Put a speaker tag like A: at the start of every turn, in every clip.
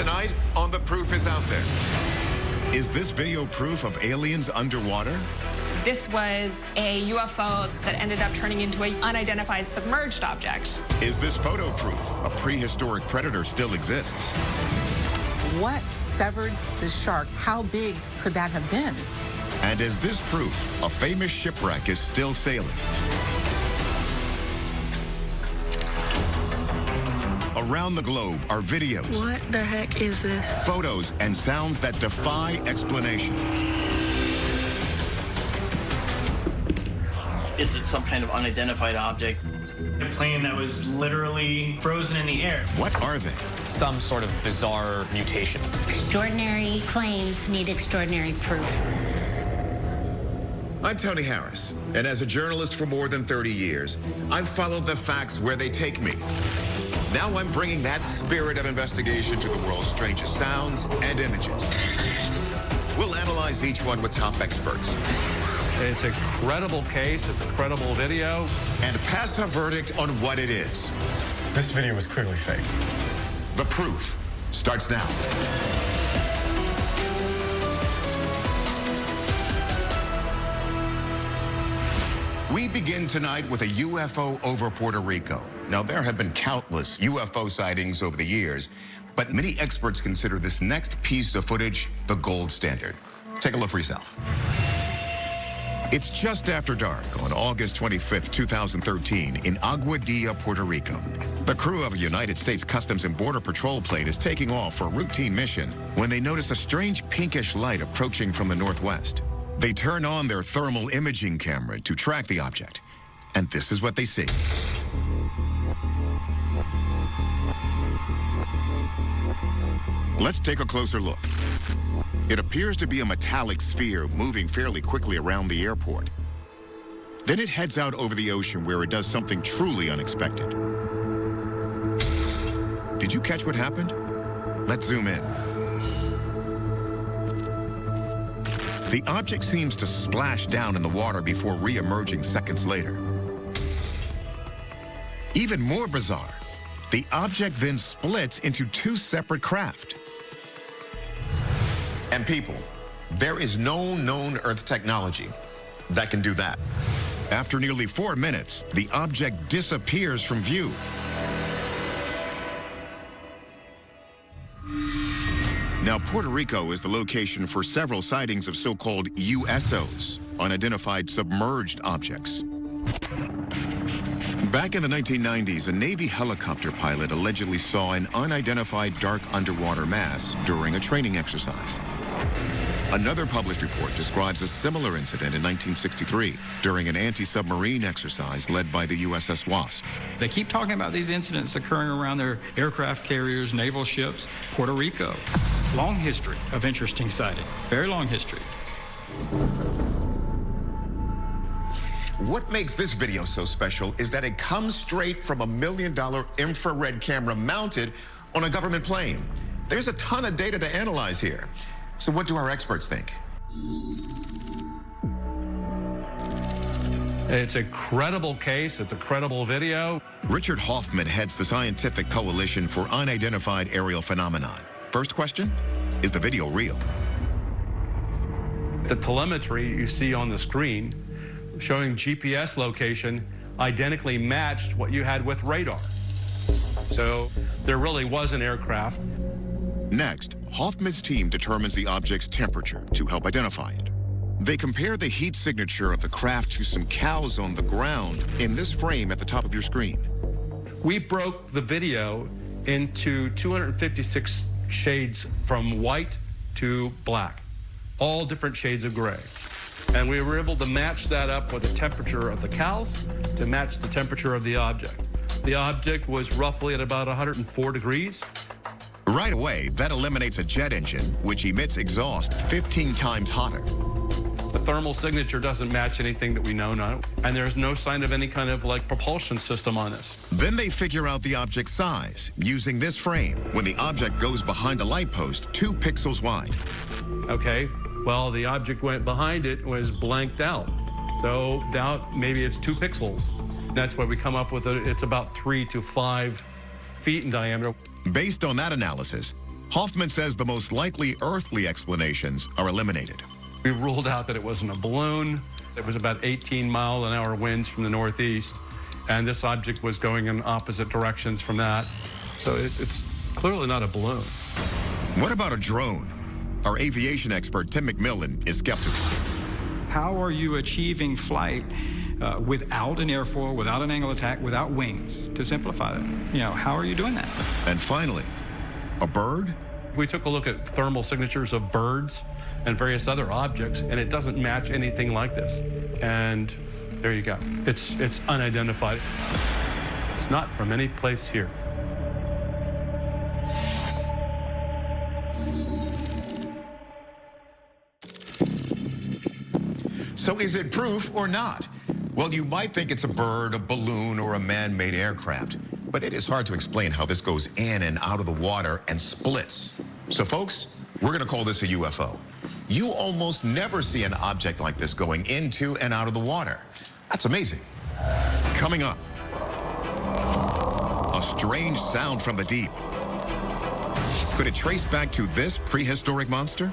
A: Tonight on The Proof is Out There. Is this video proof of aliens underwater?
B: This was a UFO that ended up turning into an unidentified submerged object.
A: Is this photo proof a prehistoric predator still exists?
C: What severed the shark? How big could that have been?
A: And is this proof a famous shipwreck is still sailing? Around the globe are videos.
D: What the heck is this?
A: Photos and sounds that defy explanation.
E: Is it some kind of unidentified object?
F: A plane that was literally frozen in the air.
A: What are they?
G: Some sort of bizarre mutation.
H: Extraordinary claims need extraordinary proof.
A: I'm Tony Harris, and as a journalist for more than 30 years, I've followed the facts where they take me. Now I'm bringing that spirit of investigation to the world's strangest sounds and images. We'll analyze each one with top experts.
I: It's a credible case, it's a credible video.
A: And pass a verdict on what it is.
J: This video was clearly fake.
A: The Proof starts now. We begin tonight with a UFO over Puerto Rico. Now, there have been countless UFO sightings over the years, but many experts consider this next piece of footage the gold standard. Take a look for yourself. It's just after dark on August 25th, 2013 in Aguadilla, Puerto Rico. The crew of a United States Customs and Border Patrol plane is taking off for a routine mission when they notice a strange pinkish light approaching from the northwest. They turn on their thermal imaging camera to track the object, and this is what they see. Let's take a closer look. It appears to be a metallic sphere moving fairly quickly around the airport. Then it heads out over the ocean where it does something truly unexpected. Did you catch what happened? Let's zoom in. The object seems to splash down in the water before re-emerging seconds later. Even more bizarre, the object then splits into two separate craft. And people, there is no known Earth technology that can do that. After nearly 4 minutes, the object disappears from view. Now, Puerto Rico is the location for several sightings of so-called USOs, unidentified submerged objects. Back in the 1990s, a Navy helicopter pilot allegedly saw an unidentified dark underwater mass during a training exercise. Another published report describes a similar incident in 1963 during an anti-submarine exercise led by the USS Wasp.
K: They keep talking about these incidents occurring around their aircraft carriers, naval ships. Puerto Rico, long history of interesting sightings, very long history.
A: What makes this video so special is that it comes straight from a $1 million infrared camera mounted on a government plane. There's a ton of data to analyze here. So what do our experts think?
I: It's a credible case, it's a credible video.
A: Richard Hoffman heads the Scientific Coalition for Unidentified Aerial Phenomenon. First question, is the video real?
I: The telemetry you see on the screen showing GPS location identically matched what you had with radar. So there really was an aircraft.
A: Next, Hoffman's team determines the object's temperature to help identify it. They compare the heat signature of the craft to some cows on the ground in this frame at the top of your screen.
I: We broke the video into 256 shades from white to black, all different shades of gray. And we were able to match that up with the temperature of the cows to match the temperature of the object. The object was roughly at about 104 degrees.
A: Right away, that eliminates a jet engine, which emits exhaust 15 times hotter.
I: The thermal signature doesn't match anything that we know now, and there's no sign of any kind of propulsion system on this.
A: Then they figure out the object's size using this frame when the object goes behind a light post 2 pixels wide.
I: Okay, well, the object went behind it was blanked out. So now maybe it's 2 pixels. That's why we come up with it's about 3 to 5 feet in diameter.
A: Based on that analysis, Hoffman says the most likely earthly explanations are eliminated.
I: We ruled out that it wasn't a balloon. It was about 18-mile-an-hour winds from the northeast, and this object was going in opposite directions from that. So it's clearly not a balloon.
A: What about a drone? Our aviation expert, Tim McMillan, is skeptical.
K: How are you achieving flight without an airfoil, without an angle attack, without wings? To simplify it, how are you doing that?
A: And finally, a bird?
I: We took a look at thermal signatures of birds and various other objects, and it doesn't match anything like this. And there you go. It's unidentified. It's not from any place here.
A: So is it proof or not? Well, you might think it's a bird, a balloon, or a man-made aircraft, but it is hard to explain how this goes in and out of the water and splits. So folks, we're going to call this a UFO. You almost never see an object like this going into and out of the water. That's amazing. Coming up, a strange sound from the deep. Could it trace back to this prehistoric monster?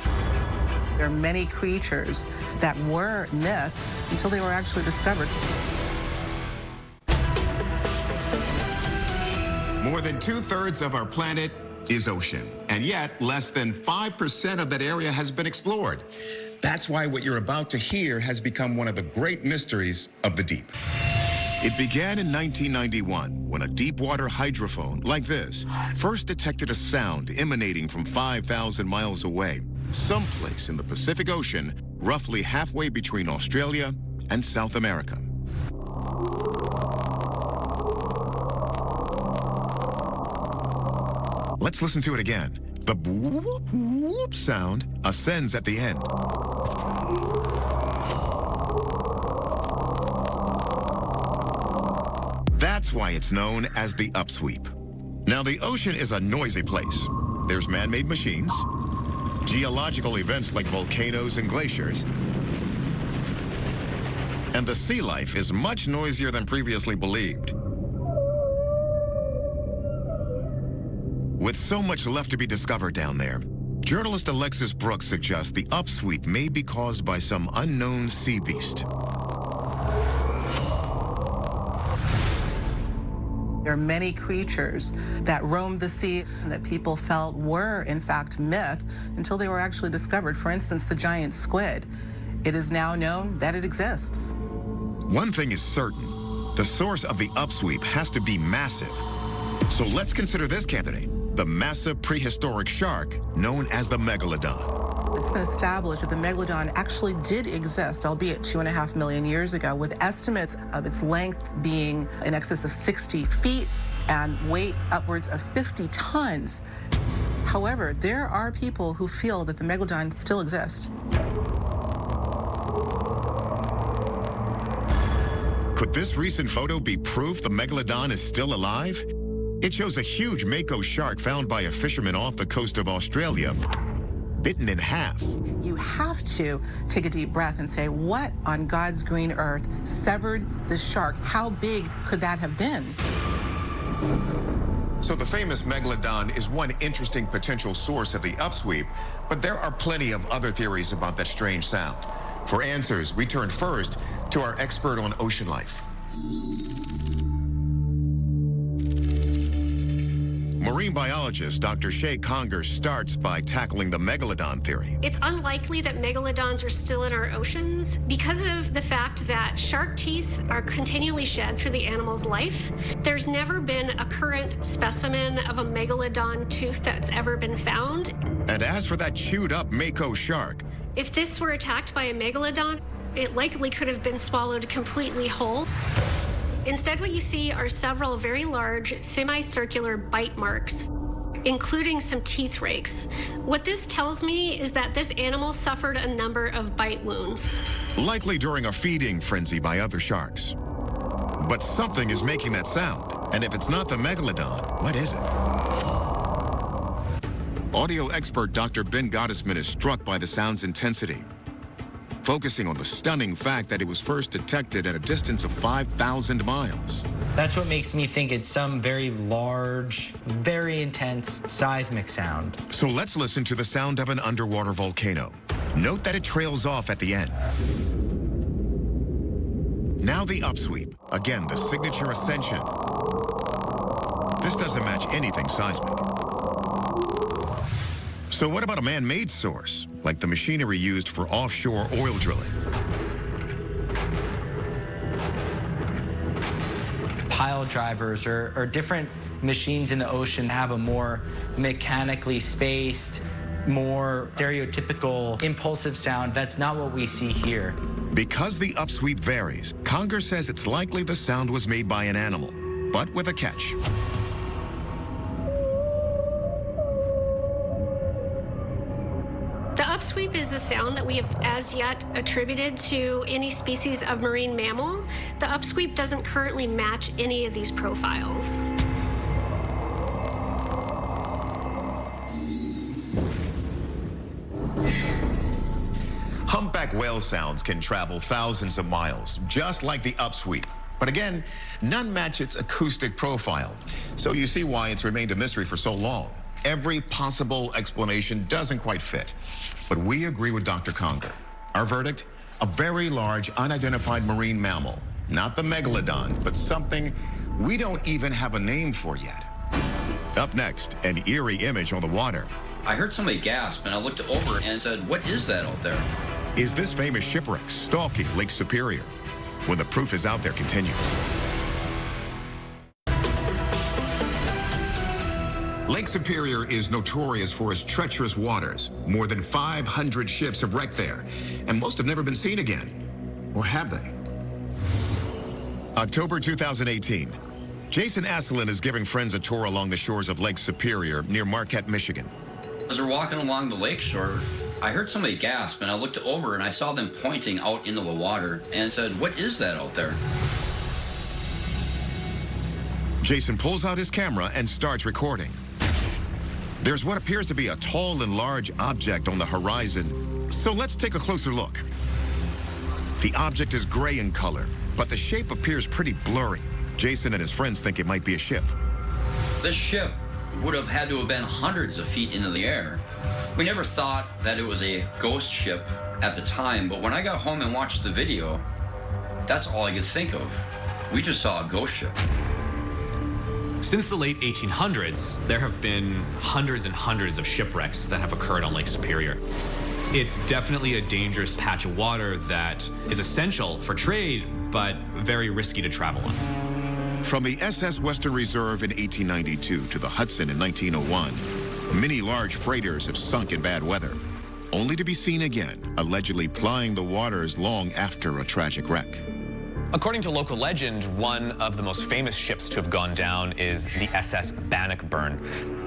C: There are many creatures that were myth until they were actually discovered.
A: More than 2/3 of our planet is ocean, and yet less than 5% of that area has been explored. That's why what you're about to hear has become one of the great mysteries of the deep. It began in 1991 when a deep water hydrophone like this first detected a sound emanating from 5,000 miles away, someplace in the Pacific Ocean, roughly halfway between Australia and South America. Let's listen to it again. The whoop whoop sound ascends at the end. That's why it's known as the upsweep. Now, the ocean is a noisy place. There's man-made machines, geological events like volcanoes and glaciers, and the sea life is much noisier than previously believed. With so much left to be discovered down there, journalist Alexis Brooks suggests the upsweep may be caused by some unknown sea beast.
C: There are many creatures that roamed the sea and that people felt were, in fact, myth until they were actually discovered. For instance, the giant squid. It is now known that it exists.
A: One thing is certain. The source of the upsweep has to be massive. So let's consider this candidate, the massive prehistoric shark known as the megalodon.
C: It's been established that the megalodon actually did exist, albeit 2.5 million years ago, with estimates of its length being in excess of 60 feet and weight upwards of 50 tons. However, there are people who feel that the megalodon still exists.
A: Could this recent photo be proof the megalodon is still alive? It shows a huge mako shark found by a fisherman off the coast of Australia, bitten in half.
C: You have to take a deep breath and say, what on God's green earth severed the shark? How big could that have been?
A: So the famous megalodon is one interesting potential source of the upsweep, but there are plenty of other theories about that strange sound. For answers, we turn first to our expert on ocean life. Marine biologist Dr. Shay Conger starts by tackling the megalodon theory.
D: It's unlikely that megalodons are still in our oceans because of the fact that shark teeth are continually shed through the animal's life. There's never been a current specimen of a megalodon tooth that's ever been found.
A: And as for that chewed up mako shark,
D: if this were attacked by a megalodon, it likely could have been swallowed completely whole. Instead, what you see are several very large semicircular bite marks, including some teeth rakes. What this tells me is that this animal suffered a number of bite wounds.
A: Likely during a feeding frenzy by other sharks. But something is making that sound, and if it's not the megalodon, what is it? Audio expert Dr. Ben Gottesman is struck by the sound's intensity. focusing on the stunning fact that it was first detected at a distance of 5,000 miles.
L: That's what makes me think it's some very large, very intense seismic sound.
A: So let's listen to the sound of an underwater volcano. Note that it trails off at the end. Now the upsweep. Again, the signature ascension. This doesn't match anything seismic. So what about a man-made source, like the machinery used for offshore oil drilling?
L: Pile drivers or different machines in the ocean have a more mechanically spaced, more stereotypical, impulsive sound. That's not what we see here.
A: Because the upsweep varies, Conger says it's likely the sound was made by an animal, but with a catch.
D: The upsweep is a sound that we have as yet attributed to any species of marine mammal. The upsweep doesn't currently match any of these profiles.
A: Humpback whale sounds can travel thousands of miles, just like the upsweep. But again, none match its acoustic profile. So you see why it's remained a mystery for so long. Every possible explanation doesn't quite fit. But we agree with Dr. Conger. Our verdict? A very large, unidentified marine mammal. Not the megalodon, but something we don't even have a name for yet. Up next, an eerie image on the water.
M: I heard somebody gasp, and I looked over and said, "What is that out there?"
A: Is this famous shipwreck stalking Lake Superior? When the proof is out there continues. Lake Superior is notorious for its treacherous waters. More than 500 ships have wrecked there, and most have never been seen again. Or have they? October 2018. Jason Asselin is giving friends a tour along the shores of Lake Superior near Marquette, Michigan.
M: As we're walking along the lakeshore, I heard somebody gasp, and I looked over and I saw them pointing out into the water and said, "What is that out there?"
A: Jason pulls out his camera and starts recording. There's what appears to be a tall and large object on the horizon. So let's take a closer look. The object is gray in color, but the shape appears pretty blurry. Jason and his friends think it might be a ship.
M: This ship would have had to have been hundreds of feet into the air. We never thought that it was a ghost ship at the time, but when I got home and watched the video, that's all I could think of. We just saw a ghost ship.
G: Since the late 1800s, there have been hundreds and hundreds of shipwrecks that have occurred on Lake Superior. It's definitely a dangerous patch of water that is essential for trade, but very risky to travel on.
A: From the SS Western Reserve in 1892 to the Hudson in 1901, many large freighters have sunk in bad weather, only to be seen again, allegedly plying the waters long after a tragic wreck.
G: According to local legend, one of the most famous ships to have gone down is the SS Bannockburn.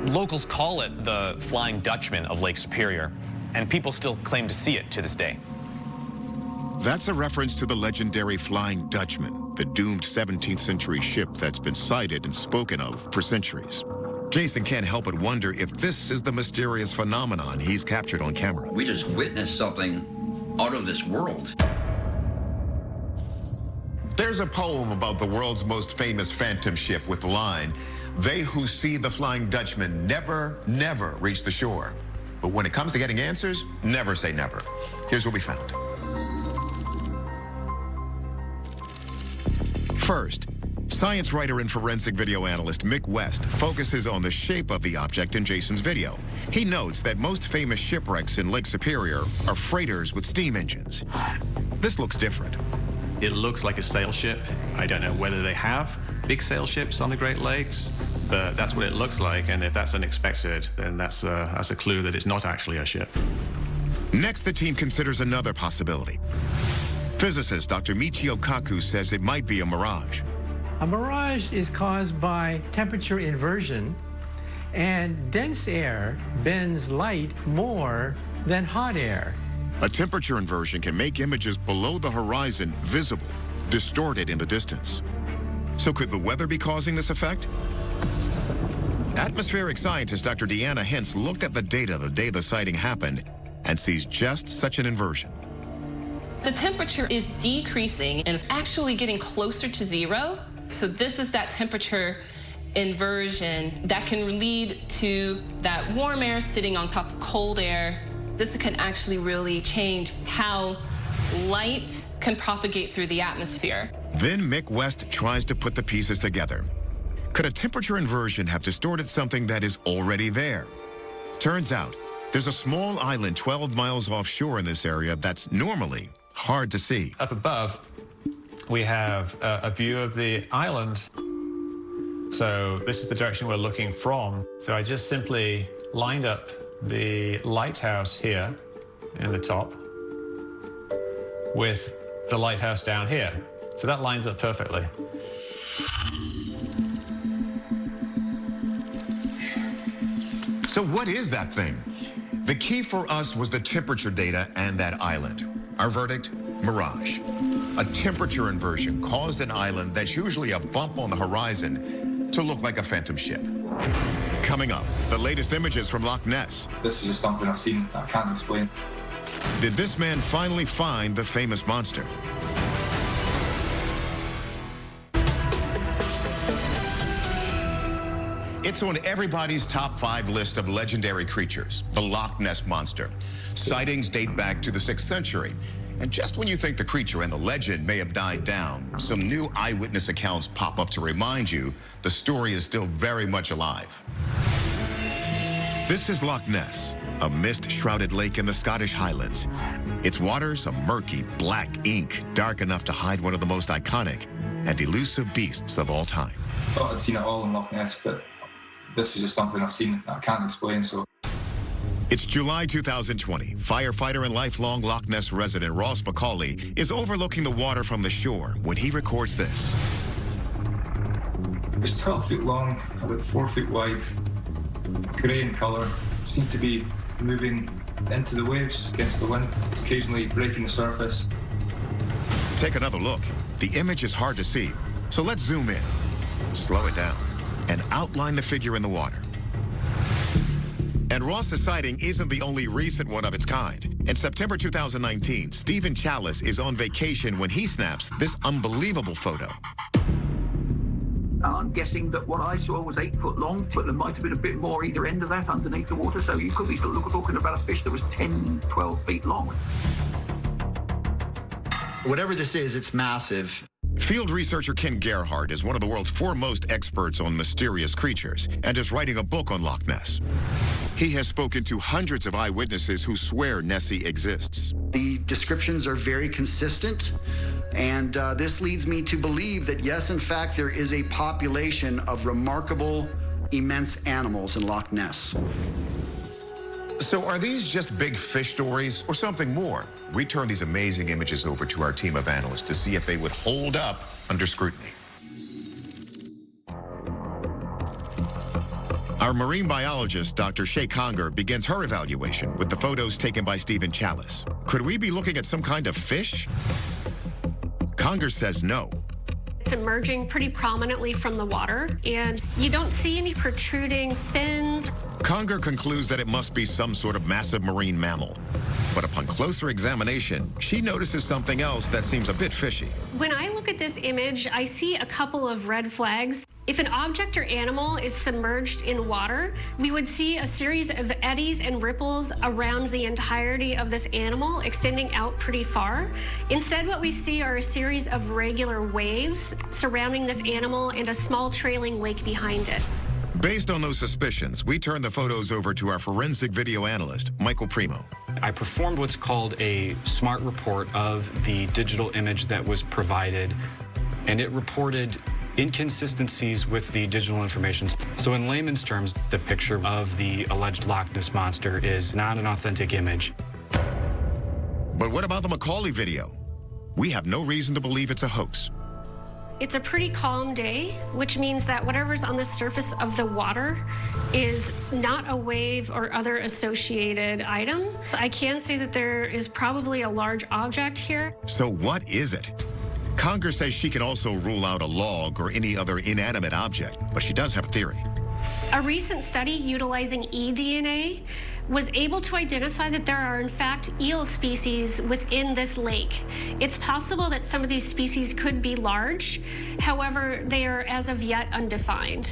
G: Locals call it the Flying Dutchman of Lake Superior, and people still claim to see it to this day.
A: That's a reference to the legendary Flying Dutchman, the doomed 17th century ship that's been sighted and spoken of for centuries. Jason can't help but wonder if this is the mysterious phenomenon he's captured on camera.
M: We just witnessed something out of this world.
A: There's a poem about the world's most famous phantom ship with the line, "They who see the Flying Dutchman never, never reach the shore. But when it comes to getting answers, never say never." Here's what we found. First, science writer and forensic video analyst Mick West focuses on the shape of the object in Jason's video. He notes that most famous shipwrecks in Lake Superior are freighters with steam engines. This looks different.
J: It looks like a sail ship. I don't know whether they have big sail ships on the Great Lakes, but that's what it looks like. And if that's unexpected, then that's a clue that it's not actually a ship.
A: Next, the team considers another possibility. Physicist Dr. Michio Kaku says it might be a mirage.
N: A mirage is caused by temperature inversion, and dense air bends light more than hot air.
A: A temperature inversion can make images below the horizon visible, distorted in the distance. So could the weather be causing this effect? Atmospheric scientist Dr. Deanna Hintz looked at the data the day the sighting happened and sees just such an inversion.
O: The temperature is decreasing and it's actually getting closer to zero. So this is that temperature inversion that can lead to that warm air sitting on top of cold air. This can actually really change how light can propagate through the atmosphere.
A: Then Mick West tries to put the pieces together. Could a temperature inversion have distorted something that is already there? Turns out, there's a small island 12 miles offshore in this area that's normally hard to see.
J: Up above, we have a view of the island. So this is the direction we're looking from. So I just simply lined up the lighthouse here in the top with the lighthouse down here. So that lines up perfectly.
A: So what is that thing? The key for us was the temperature data and that island. Our verdict, mirage. A temperature inversion caused an island that's usually a bump on the horizon to look like a phantom ship. Coming up, the latest images from Loch Ness.
P: This is just something I've seen that I can't explain.
A: Did this man finally find the famous monster? It's on everybody's top 5 list of legendary creatures, the Loch Ness Monster. Sightings date back to the 6th century. And just when you think the creature and the legend may have died down, some new eyewitness accounts pop up to remind you the story is still very much alive. This is Loch Ness, a mist-shrouded lake in the Scottish Highlands. Its waters a murky black ink, dark enough to hide one of the most iconic and elusive beasts of all time.
P: I thought I'd seen it all in Loch Ness, but this is just something I've seen that I can't explain, so.
A: It's July 2020. Firefighter and lifelong Loch Ness resident Ross McCauley is overlooking the water from the shore when he records this.
P: It was 12 feet long, about 4 feet wide, grey in colour. It seemed to be moving into the waves against the wind, occasionally breaking the surface.
A: Take another look. The image is hard to see, so let's zoom in, slow it down, and outline the figure in the water. And Ross's sighting isn't the only recent one of its kind. In September 2019, Stephen Chalice is on vacation when he snaps this unbelievable photo.
Q: I'm guessing that what I saw was 8 foot long, but there might have been a bit more either end of that underneath the water, so you could be still talking about a fish that was 10, 12 feet long.
R: Whatever this is, it's massive.
A: Field researcher Ken Gerhardt is one of the world's foremost experts on mysterious creatures and is writing a book on Loch Ness. He has spoken to hundreds of eyewitnesses who swear Nessie exists.
R: The descriptions are very consistent, and this leads me to believe that, yes, in fact, there is a population of remarkable, immense animals in Loch Ness.
A: So are these just big fish stories or something more? We turn these amazing images over to our team of analysts to see if they would hold up under scrutiny. Our marine biologist, Dr. Shay Conger, begins her evaluation with the photos taken by Stephen Chalice. Could we be looking at some kind of fish? Conger says no.
D: It's emerging pretty prominently from the water, and you don't see any protruding fins.
A: Conger concludes that it must be some sort of massive marine mammal. But upon closer examination, she notices something else that seems a bit fishy.
D: When I look at this image, I see a couple of red flags. If an object or animal is submerged in water, we would see a series of eddies and ripples around the entirety of this animal, extending out pretty far. Instead, what we see are a series of regular waves surrounding this animal and a small trailing wake behind it.
A: Based on those suspicions, we turn the photos over to our forensic video analyst, Michael Primo.
S: I performed what's called a smart report of the digital image that was provided, and it reported inconsistencies with the digital information. So in layman's terms, the picture of the alleged Loch Ness Monster is not an authentic image.
A: But what about the McCauley video? We have no reason to believe it's a hoax.
D: It's a pretty calm day, which means that whatever's on the surface of the water is not a wave or other associated item. I can say that there is probably a large object here.
A: So what is it? Conger says she can also rule out a log or any other inanimate object, but she does have a theory.
D: A recent study utilizing eDNA was able to identify that there are in fact eel species within this lake. It's possible that some of these species could be large, however, they are as of yet undefined.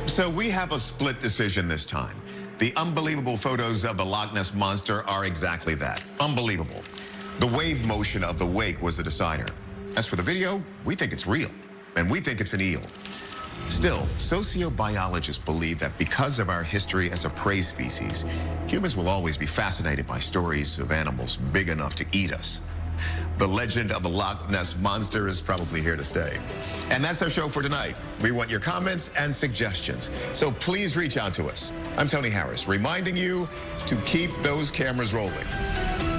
A: So we have a split decision this time. The unbelievable photos of the Loch Ness Monster are exactly that, unbelievable. The wave motion of the wake was the decider. As for the video, we think it's real, and we think it's an eel. Still, sociobiologists believe that because of our history as a prey species, humans will always be fascinated by stories of animals big enough to eat us. The legend of the Loch Ness Monster is probably here to stay. And that's our show for tonight. We want your comments and suggestions, so please reach out to us. I'm Tony Harris, reminding you to keep those cameras rolling.